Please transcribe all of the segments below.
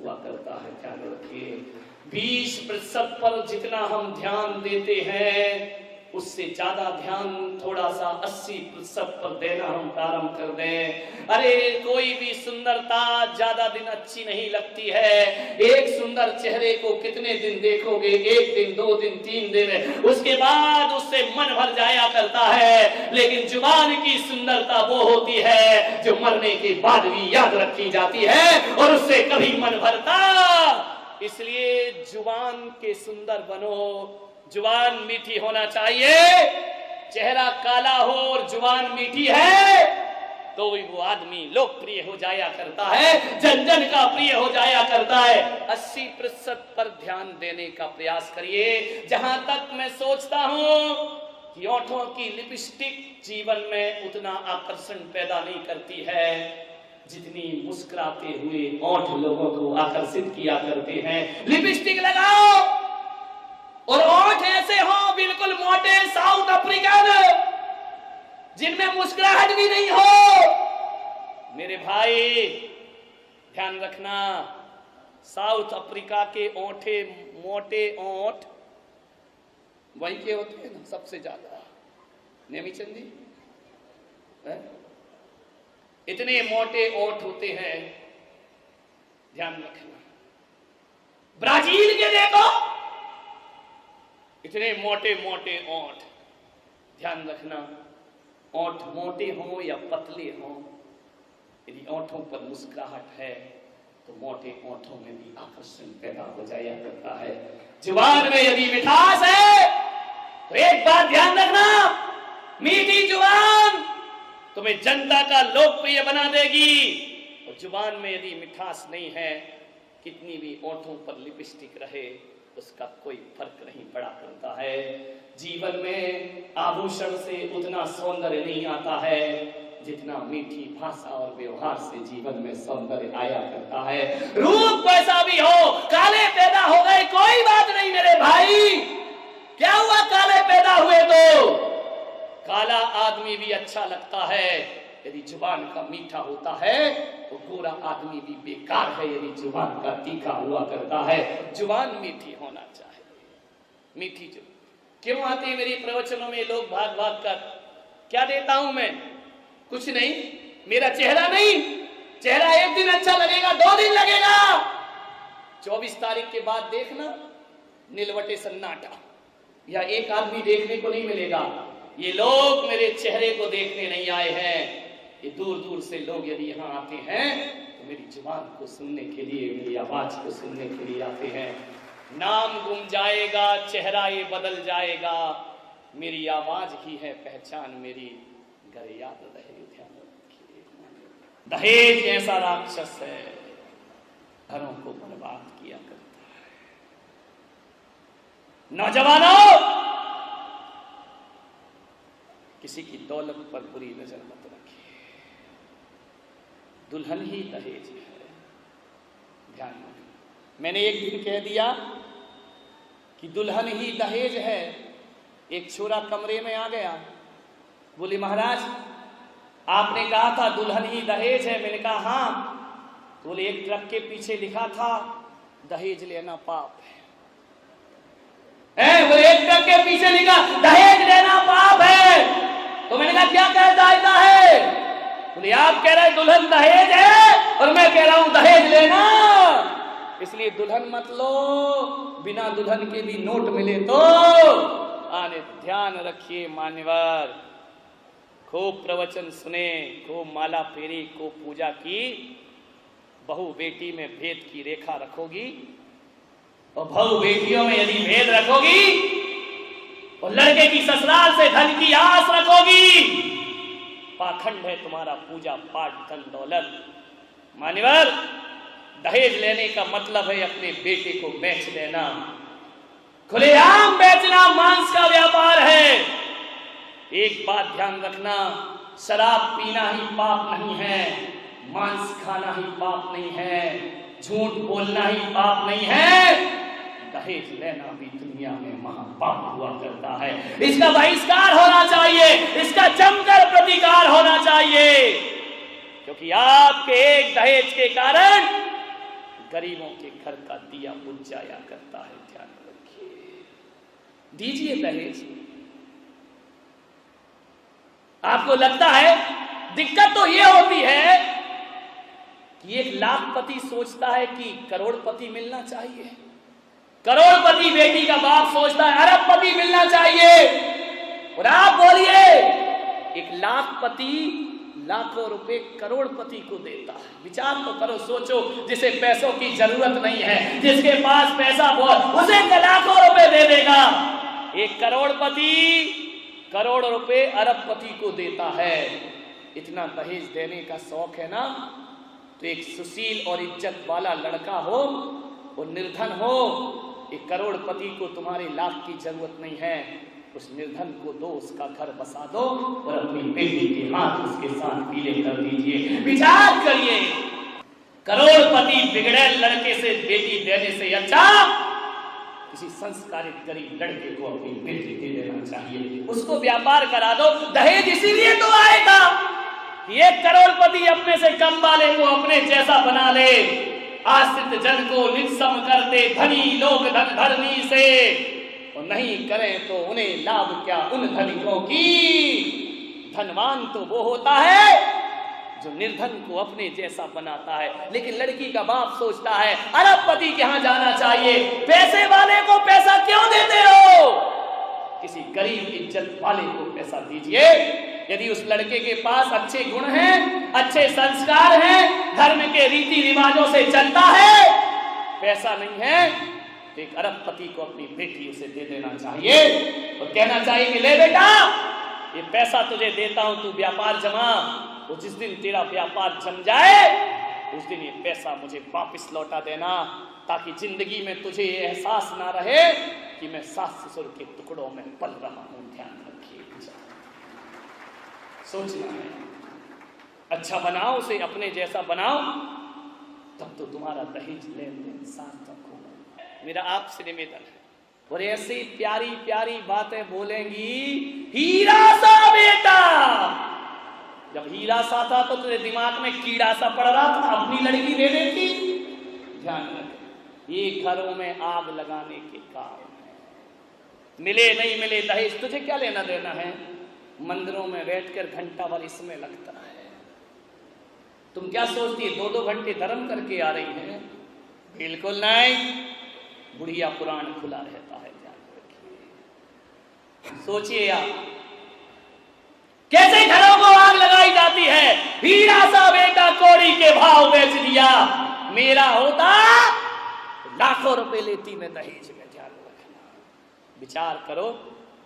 हुआ करता है। ध्यान रखिए, 20% पर जितना हम ध्यान देते हैं उससे ज्यादा ध्यान थोड़ा सा 80% पर देना हम प्रारंभ कर दें। अरे कोई भी सुंदरता ज्यादा दिन अच्छी नहीं लगती है। एक सुंदर चेहरे को कितने दिन देखोगे? 1 दिन, 2 दिन, 3 दिन, उसके बाद उससे मन भर जाया करता है। लेकिन जुबान की सुंदरता वो होती है जो मरने के बाद भी याद रखी जाती है और उससे कभी मन भरता। इसलिए जुबान के सुंदर बनो, जुबान मीठी होना चाहिए। चेहरा काला हो और जुबान मीठी है तो वो आदमी लोकप्रिय हो जाया करता है, जन जन का प्रिय हो जाया करता है। 80% पर ध्यान देने का प्रयास करिए। जहां तक मैं सोचता हूं कि होठों की लिपस्टिक जीवन में उतना आकर्षण पैदा नहीं करती है जितनी मुस्कुराते हुए होठ लोगों को आकर्षित किया करते हैं। लिपस्टिक लगाओ और होठ ऐसे हो बिल्कुल मोटे साउथ अफ्रीकन, जिनमें मुस्कुराहट भी नहीं हो। मेरे भाई ध्यान रखना, साउथ अफ्रीका के ओंठे मोटे ओंठ वही के होते हैं ना सबसे ज्यादा। नेमीचंद जी, इतने मोटे ओंठ होते हैं, ध्यान रखना। ब्राजील के देखो, इतने मोटे मोटे ओंठ, ध्यान रखना। ओंठ मोटे हो या पतले हो, यदि ओंठों पर मुस्कुराहट है तो मोटे ओंठों में भी आकर्षण पैदा हो जाया करता है। जुबान में यदि मिठास है तो एक बात ध्यान रखना, मीठी जुबान तुम्हें जनता का लोकप्रिय बना देगी। और जुबान में यदि मिठास नहीं है, कितनी भी ओंठों पर लिपस्टिक रहे उसका कोई फर्क नहीं पड़ा करता है। जीवन में आभूषण से उतना सौंदर्य नहीं आता है जितना मीठी भाषा और व्यवहार से जीवन में सौंदर्य आया करता है। रूप कैसा भी हो, काले पैदा हो गए कोई बात नहीं मेरे भाई। क्या हुआ काले पैदा हुए तो? काला आदमी भी अच्छा लगता है यदि जुबान का मीठा होता है, तो गोरा आदमी भी बेकार है यदि जुबान का तीखा हुआ करता है। जुबान मीठी होना चाहिए, मीठी जुबान। क्यों आते हैं मेरी प्रवचनों में लोग भाग भाग कर? क्या देता हूं मैं? कुछ नहीं, मेरा चेहरा नहीं। चेहरा 1 दिन अच्छा लगेगा, 2 दिन लगेगा, 24 तारीख के बाद देखना नीलवटे सन्नाटा, या एक आदमी देखने को नहीं मिलेगा। ये लोग मेरे चेहरे को देखने नहीं आए हैं, ये दूर दूर से लोग यदि यहाँ आते हैं तो मेरी जुबान को सुनने के लिए, मेरी आवाज को सुनने के लिए आते हैं। नाम गुम जाएगा, चेहरा ये बदल जाएगा, मेरी आवाज ही है पहचान मेरी, घर याद रहे। ध्यान रखिए, दहेज ऐसा राक्षस है, घरों को बर्बाद किया करता है। नौजवानों, किसी की दौलत पर बुरी नजर मत रखिए। दुल्हन ही दहेज है, ध्यान रखना। मैंने एक दिन कह दिया कि दुल्हन ही दहेज है। एक छोरा कमरे में आ गया, बोले महाराज आपने कहा था दुल्हन ही दहेज है। मैंने कहा हाँ। तो बोले एक ट्रक के पीछे लिखा था दहेज लेना पाप है। बोले एक ट्रक के पीछे लिखा दहेज लेना पाप है। तो मैंने कहा क्या कहता है? बोले आप कह रहे दुल्हन दहेज है और मैं कह रहा हूं दहेज लेना, इसलिए दुल्हन मत लो, बिना दुल्हन के भी नोट मिले तो आने। ध्यान रखिए मान्यवर, खूब प्रवचन सुने, खूब माला फेरी, खूब पूजा की। बहु बेटी में भेद की रेखा रखोगी और बहु बेटियों में यदि भेद रखोगी और लड़के की ससुराल से धन की आस रखोगी, पाखंड है तुम्हारा पूजा पाठ धन दौलत। मान्यवर, दहेज लेने का मतलब है अपने बेटे को बेच देना, खुलेआम बेचना मांस का व्यापार है। एक बात ध्यान रखना, शराब पीना ही पाप नहीं है, मांस खाना ही पाप नहीं है, झूठ बोलना ही पाप नहीं है, दहेज लेना भी दुनिया में महापाप हुआ करता है। इसका बहिष्कार होना चाहिए, इसका जमकर प्रतिकार होना चाहिए, क्योंकि आपके एक दहेज के कारण गरीबों के घर का दिया बुझ जाया करता है। ध्यान रखिए, दीजिए दहेज। आपको लगता है, दिक्कत तो ये होती है कि एक लाखपति सोचता है कि करोड़पति मिलना चाहिए, करोड़पति बेटी का बाप सोचता है अरबपति मिलना चाहिए, और आप बोलिए एक लाखपति लाखों रुपए करोड़पति को देता है। विचार तो करो, सोचो, जिसे पैसों की जरूरत नहीं है, जिसके पास पैसा बहुत, उसे लाखों रुपए दे देगा। एक करोड़पति करोड़ रुपए अरबपति को देता है। इतना दहेज देने का शौक है ना, तो एक सुशील और इज्जत वाला लड़का हो और निर्धन हो, एक करोड़पति को तुम्हारे लाख की जरूरत नहीं है, उस निर्धन को दो, उसका घर बसा दो और अपनी बेटी के हाथ उसके साथ पीले कर दीजिए। विचार करिए, करोड़पति बिगड़े लड़के से बेटी देने से अच्छा किसी संस्कारित गरीब लड़के को अपनी बेटी दे देना चाहिए। उसको व्यापार करा दो। दहेज इसीलिए तो आएगा कि एक करोड़पति अपने से कम वाले को अपने जैसा बना ले, आश्रित जन को निस्सम कर दे, धनी लोग धन धरनी से, और नहीं करें तो उन्हें लाभ क्या उन धनिकों की। धनवान तो वो होता है जो निर्धन को अपने जैसा बनाता है। लेकिन लड़की का बाप सोचता है अरबपति के यहां जाना चाहिए, पैसे वाले को पैसा क्यों देते हो, किसी गरीब इज्जत वाले को पैसा दीजिए। यदि उस लड़के के पास अच्छे गुण हैं, अच्छे संस्कार हैं, धर्म के रीति रिवाजों से चलता है, पैसा नहीं है, तो एक अरबपति को अपनी बेटी उसे दे देना चाहिए और कहना चाहिए कि ले बेटा, ये पैसा तुझे देता हूं, तू व्यापार जमा, और जिस दिन तेरा व्यापार जम जाए उस दिन ये पैसा मुझे वापस लौटा देना, ताकि जिंदगी में तुझे ये एहसास ना रहे कि मैं सास ससुर के टुकड़ों में पल रहा हूं। ध्यान रखिए, सोचना है, अच्छा बनाओ, उसे अपने जैसा बनाओ, तब तो तुम्हारा दहेज लेन देन सार्थक होगा। मेरा आपसे निवेदन है, और ऐसी प्यारी प्यारी बातें बोलेंगी, हीरा सा बेटा। जब हीरा सा था तो तेरे दिमाग में कीड़ा सा पड़ रहा था, अपनी लड़की दे देती। ध्यान रख, ये घरों में आग लगाने के काम है। मिले नहीं मिले दहेज, तुझे क्या लेना देना है। मंदिरों में बैठकर घंटा भर इसमें लगता है। तुम क्या सोचती है 2-2 घंटे धर्म करके आ रही है? बिल्कुल नहीं, बुढ़िया पुराण खुला रहता है। ध्यान रखिए, सोचिए आप कैसे घरों को आग लगाई जाती है। हीरा सा बेटा कौड़ी के भाव बेच दिया, मेरा होता लाखों रुपए लेती मैं दहेज में। ध्यान रखना, विचार करो,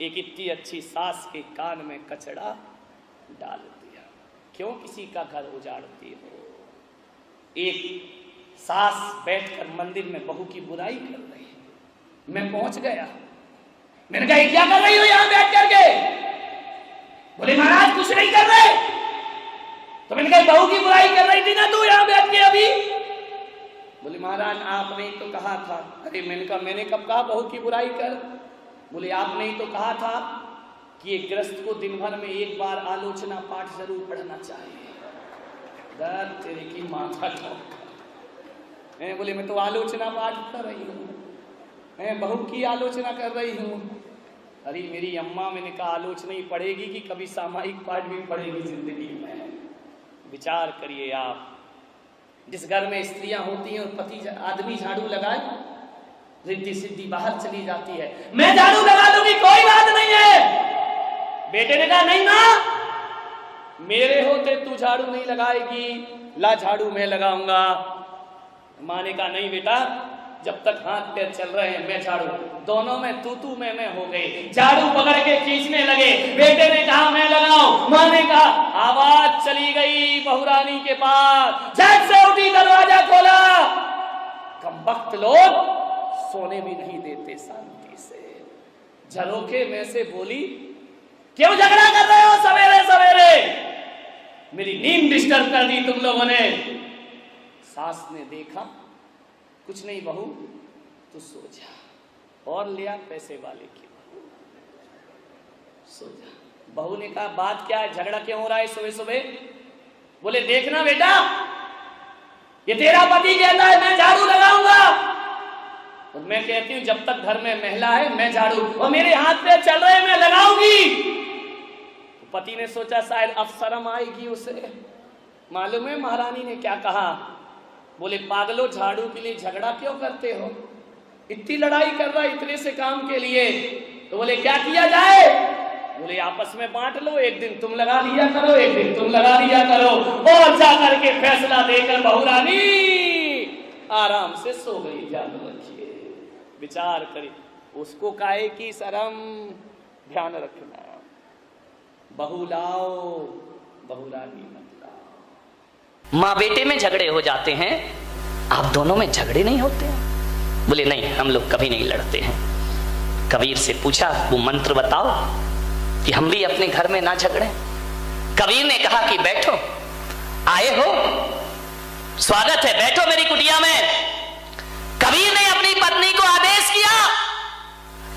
एक इतनी अच्छी सास के कान में कचड़ा डाल दिया, क्यों किसी का घर उजाड़ती हो। एक सास बैठकर मंदिर में बहू की बुराई कर रही है, मैं पहुंच गया, मैंने कहा क्या कर रही हो यहां बैठ करके। बोले महाराज कुछ नहीं कर रहे। तो मैंने कहा बहू की बुराई कर रही थी ना तू यहां बैठ के अभी। बोले महाराज आपने ही तो कहा था। अरे मैंने कहा मैंने कब कहा बहू की बुराई कर। बोले आपने ही तो कहा था कि एक गृहस्थ को दिन भर में एक बार आलोचना पाठ जरूर पढ़ना चाहिए। दर्द तेरे की माथा ठोक। मैं बोले मैं तो आलोचना पाठ कर रही हूँ, मैं बहू की आलोचना कर रही हूँ। अरे मेरी अम्मा, मैंने कहा आलोचना ही पढ़ेगी कि कभी सामायिक पाठ भी पढ़ेगी जिंदगी में। विचार करिए आप, जिस घर में स्त्रियां होती हैं और पति आदमी झाड़ू लगाए, रिद्धि सिद्धि बाहर चली जाती है। मैं झाड़ू लगा दूंगी कोई बात नहीं है। बेटे ने कहा नहीं मां, मेरे होते तू झाड़ू नहीं लगाएगी, ला झाड़ू मैं लगाऊंगा। मां ने कहा नहीं बेटा, जब तक हाथ पैर चल रहे हैं मैं झाड़ू। दोनों में तू मैं हो गई, झाड़ू पकड़ के खींचने लगे। बेटे ने कहा मैं लगाऊं, मां ने कहा, आवाज चली गई बहुरानी के पास, झट से उठी दरवाजा खोला। कमबख्त लोग सोने भी नहीं देते शांति से। झरोखे में से बोली क्यों झगड़ा कर रहे हो सवेरे सवेरे, मेरी नींद डिस्टर्ब कर दी तुम लोगों ने। सास ने देखा कुछ नहीं बहू तू सो जा, और लिया पैसे वाले की बहू, सो जा। बहू ने कहा बात क्या है, झगड़ा क्यों हो रहा है सुबह सुबह। बोले देखना बेटा, ये तेरा पति कहता है मैं झाड़ू लगाऊंगा, और मैं कहती हूं जब तक घर में महिला है मैं झाड़ू, और मेरे हाथ पे चल रहे मैं लगाऊंगी। तो पति ने सोचा शायद अब शर्म आएगी उसे। मालूम है महारानी ने क्या कहा? बोले पागलो, झाड़ू के लिए झगड़ा क्यों करते हो? इतनी लड़ाई कर रहा इतने से काम के लिए। तो बोले क्या किया जाए? बोले आपस में बांट लो, एक दिन तुम लगा लिया करो, एक दिन तुम लगा लिया करो। और जाकर के फैसला देकर बहू रानी आराम से सो गई। जान रखिए, विचार करिए, उसको काहे की शर्म, ध्यान रखना। बहू लाओ, बहू रानी मत लाओ। माँ बेटे में झगड़े हो जाते हैं, आप दोनों में झगड़े नहीं होते हैं? बोले नहीं, हम लोग कभी नहीं लड़ते हैं। कबीर से पूछा वो मंत्र बताओ कि हम भी अपने घर में ना झगड़े। कबीर ने कहा कि बैठो, आए हो, स्वागत है, बैठो मेरी कुटिया में। कबीर ने अपनी पत्नी को आदेश किया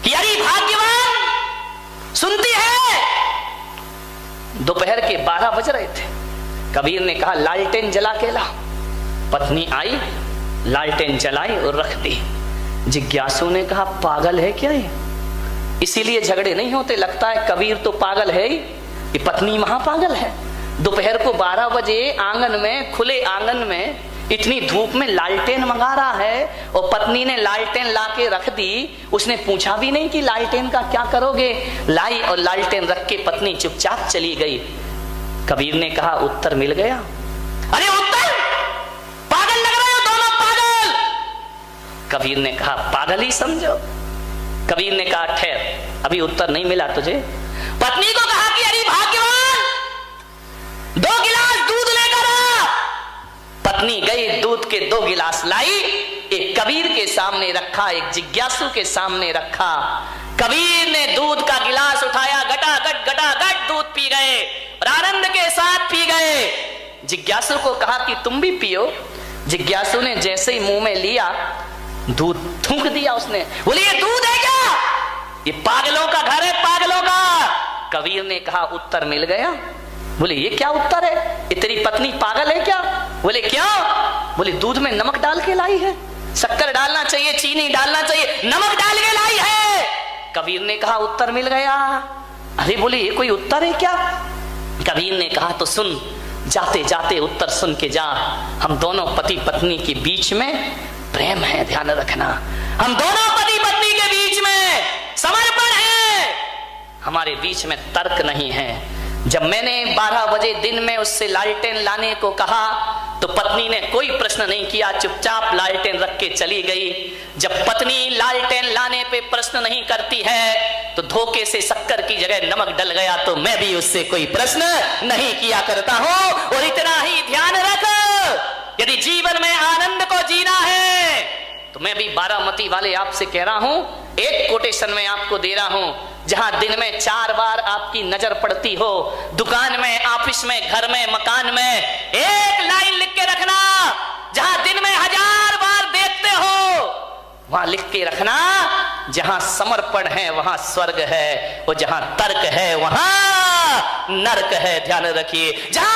कि अरे भाग्यवान, सुनती है? दोपहर के 12 बज रहे थे। कबीर ने कहा लालटेन जला के ला। पत्नी आई, लालटेन जलाई और रख दी। जिज्ञासु ने कहा पागल है क्या ये? इसीलिए झगड़े नहीं होते, लगता है कबीर तो पागल है ही, ये पत्नी महापागल है। दोपहर को 12 बजे आंगन में, खुले आंगन में इतनी धूप में लालटेन मंगा रहा है, और पत्नी ने लालटेन लाके रख दी। उसने पूछा भी नहीं कि लालटेन का क्या करोगे। लाई और लालटेन रख के पत्नी चुपचाप चली गई। कबीर ने कहा उत्तर मिल गया। अरे उत्तर, पागल लग रहे हो दोनों, पागल। कबीर ने कहा पागल ही समझो। कबीर ने कहा ठहर, अभी उत्तर नहीं मिला तुझे। पत्नी को कहा कि अरे भाग्यवान, 2 गिलास दूध लेकर आ। पत्नी गई, दूध के 2 गिलास लाई, एक कबीर के सामने रखा, एक जिज्ञासु के सामने रखा। कबीर ने दूध का गिलास उठाया, गटागट दूध पी गए और आनंद के साथ पी गए। जिज्ञासु को कहा कि तुम भी पियो। जिज्ञासु ने जैसे ही मुंह में लिया, दूध थूक दिया उसने। बोले ये दूध है क्या? ये पागलों का घर है, पागलों का। कबीर ने कहा उत्तर मिल गया। बोले ये क्या उत्तर है? ये तेरी पत्नी पागल है क्या? बोले क्यों? बोले दूध में नमक डाल के लाई है, शक्कर डालना चाहिए, चीनी डालना चाहिए, नमक डाल के लाई है। कबीर ने कहा उत्तर मिल गया। अरे बोले ये कोई उत्तर है क्या? कबीर ने कहा तो सुन, जाते जाते उत्तर सुन के जा। हम दोनों पति पत्नी के बीच में प्रेम है, ध्यान रखना। हम दोनों पति पत्नी के बीच में समर्पण है, हमारे बीच में तर्क नहीं है। जब मैंने 12 बजे दिन में उससे लालटेन लाने को कहा तो पत्नी ने कोई प्रश्न नहीं किया, चुपचाप लालटेन रख के चली गई। जब पत्नी लालटेन लाने पे प्रश्न नहीं करती है तो धोखे से शक्कर की जगह नमक डल गया तो मैं भी उससे कोई प्रश्न नहीं किया करता हूं। और इतना ही ध्यान रख, यदि जीवन में आनंद को जीना है तो मैं भी बारामती वाले आपसे कह रहा हूं, एक कोटेशन में आपको दे रहा हूं, जहां दिन में 4 बार आपकी नजर पड़ती हो, दुकान में, ऑफिस में, घर में, मकान में, एक लाइन लिख के रखना। जहां दिन में 1000 बार देखते हो वहां लिख के रखना, जहां समर्पण है वहां स्वर्ग है, और जहां तर्क है वहां नर्क है। ध्यान रखिए। जहां